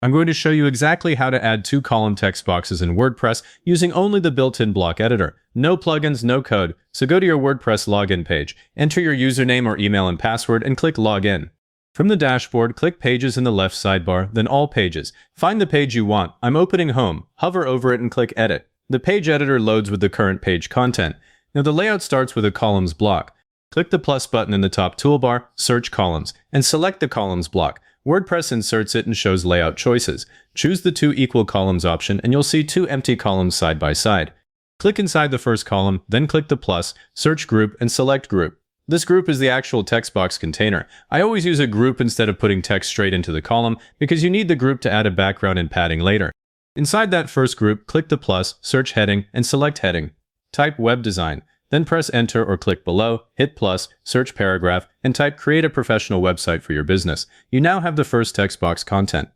I'm going to show you exactly how to add two-column text boxes in WordPress using only the built-in block editor. No plugins, no code. So go to your WordPress login page, enter your username or email and password, and click Login. From the dashboard, click Pages in the left sidebar, then All Pages. Find the page you want. I'm opening Home. Hover over it and click Edit. The page editor loads with the current page content. Now the layout starts with a columns block. Click the plus button in the top toolbar, search columns, and select the columns block. WordPress inserts it and shows layout choices. Choose the two equal columns option and you'll see two empty columns side by side. Click inside the first column, then click the plus, search group, and select group. This group is the actual text box container. I always use a group instead of putting text straight into the column because you need the group to add a background and padding later. Inside that first group, click the plus, search heading, and select heading. Type web design. Then press enter or click below, hit plus, search paragraph, and type create a professional website for your business. You now have the first text box content.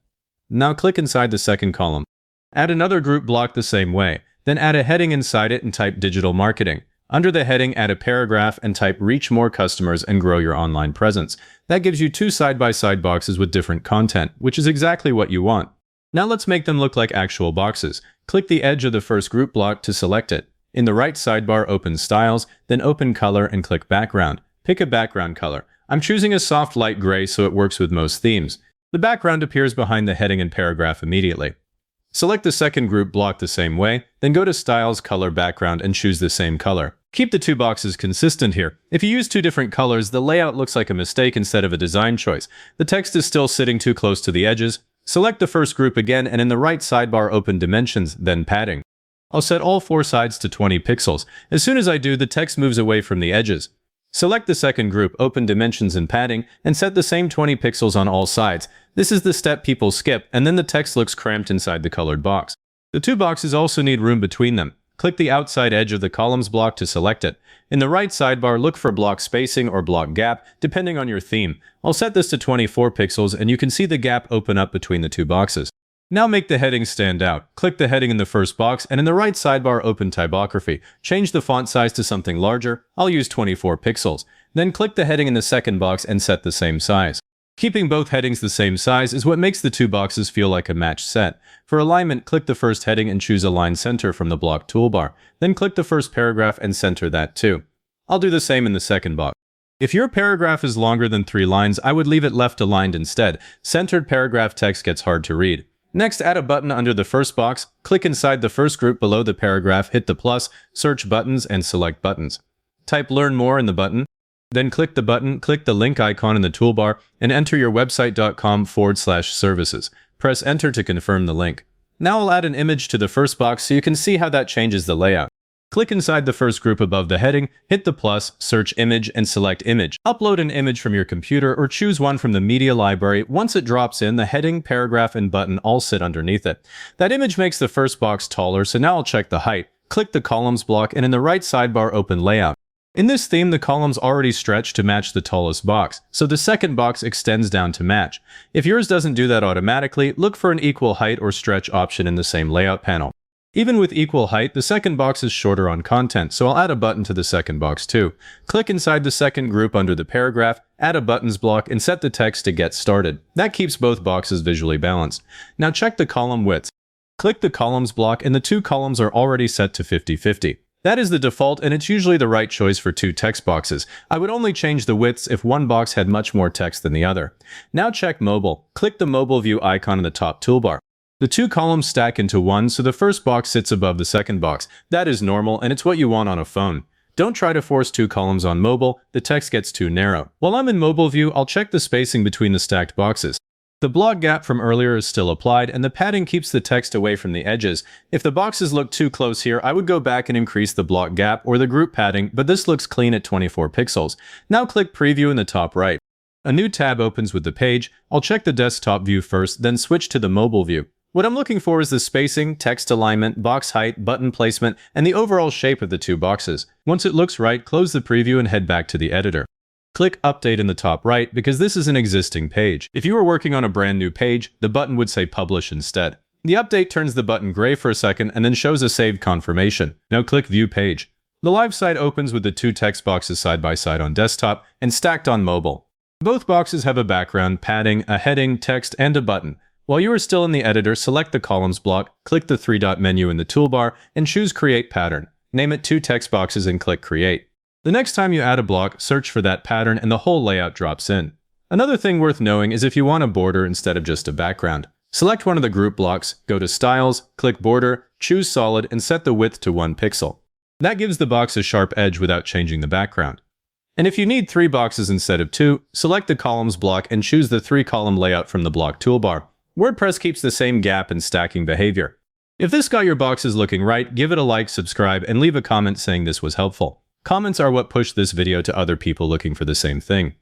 Now click inside the second column. Add another group block the same way. Then add a heading inside it and type digital marketing. Under the heading, add a paragraph and type reach more customers and grow your online presence. That gives you two side-by-side boxes with different content, which is exactly what you want. Now let's make them look like actual boxes. Click the edge of the first group block to select it. In the right sidebar, open Styles, then open Color and click Background. Pick a background color. I'm choosing a soft light gray so it works with most themes. The background appears behind the heading and paragraph immediately. Select the second group block the same way, then go to Styles, Color, Background and choose the same color. Keep the two boxes consistent here. If you use two different colors, the layout looks like a mistake instead of a design choice. The text is still sitting too close to the edges. Select the first group again and in the right sidebar open Dimensions, then Padding. I'll set all four sides to 20 pixels. As soon as I do, the text moves away from the edges. Select the second group, open Dimensions and Padding, and set the same 20 pixels on all sides. This is the step people skip, and then the text looks cramped inside the colored box. The two boxes also need room between them. Click the outside edge of the columns block to select it. In the right sidebar, look for block spacing or block gap, depending on your theme. I'll set this to 24 pixels, and you can see the gap open up between the two boxes. Now make the heading stand out. Click the heading in the first box, and in the right sidebar, open Typography. Change the font size to something larger. I'll use 24 pixels. Then click the heading in the second box and set the same size. Keeping both headings the same size is what makes the two boxes feel like a matched set. For alignment, click the first heading and choose Align Center from the block toolbar. Then click the first paragraph and center that too. I'll do the same in the second box. If your paragraph is longer than 3 lines, I would leave it left aligned instead. Centered paragraph text gets hard to read. Next, add a button under the first box. Click inside the first group below the paragraph, hit the plus, search buttons, and select buttons. Type Learn More in the button. Then click the button, click the link icon in the toolbar, and enter your website.com/services. Press enter to confirm the link. Now I'll add an image to the first box so you can see how that changes the layout. Click inside the first group above the heading, hit the plus, search image, and select image. Upload an image from your computer or choose one from the media library. Once it drops in, the heading, paragraph, and button all sit underneath it. That image makes the first box taller, so now I'll check the height. Click the columns block, and in the right sidebar, open Layout. In this theme, the columns already stretch to match the tallest box, so the second box extends down to match. If yours doesn't do that automatically, look for an equal height or stretch option in the same layout panel. Even with equal height, the second box is shorter on content, so I'll add a button to the second box too. Click inside the second group under the paragraph, add a buttons block, and set the text to Get Started. That keeps both boxes visually balanced. Now check the column widths. Click the columns block, and the two columns are already set to 50-50. That is the default, and it's usually the right choice for two text boxes. I would only change the widths if one box had much more text than the other. Now check mobile. Click the mobile view icon in the top toolbar. The two columns stack into one, so the first box sits above the second box. That is normal, and it's what you want on a phone. Don't try to force two columns on mobile. The text gets too narrow. While I'm in mobile view, I'll check the spacing between the stacked boxes. The block gap from earlier is still applied, and the padding keeps the text away from the edges. If the boxes look too close here, I would go back and increase the block gap or the group padding, but this looks clean at 24 pixels. Now click Preview in the top right. A new tab opens with the page. I'll check the desktop view first, then switch to the mobile view. What I'm looking for is the spacing, text alignment, box height, button placement, and the overall shape of the two boxes. Once it looks right, close the preview and head back to the editor. Click Update in the top right because this is an existing page. If you were working on a brand new page, the button would say Publish instead. The update turns the button gray for a second and then shows a saved confirmation. Now click View Page. The live site opens with the two text boxes side by side on desktop and stacked on mobile. Both boxes have a background, padding, a heading, text, and a button. While you are still in the editor, select the Columns block, click the three-dot menu in the toolbar, and choose Create Pattern. Name it 2 text boxes and click Create. The next time you add a block, search for that pattern and the whole layout drops in. Another thing worth knowing is if you want a border instead of just a background. Select one of the group blocks, go to Styles, click Border, choose Solid, and set the width to 1 pixel. That gives the box a sharp edge without changing the background. And if you need 3 boxes instead of 2, select the Columns block and choose the 3-column layout from the block toolbar. WordPress keeps the same gap and stacking behavior. If this got your boxes looking right, give it a like, subscribe, and leave a comment saying this was helpful. Comments are what push this video to other people looking for the same thing.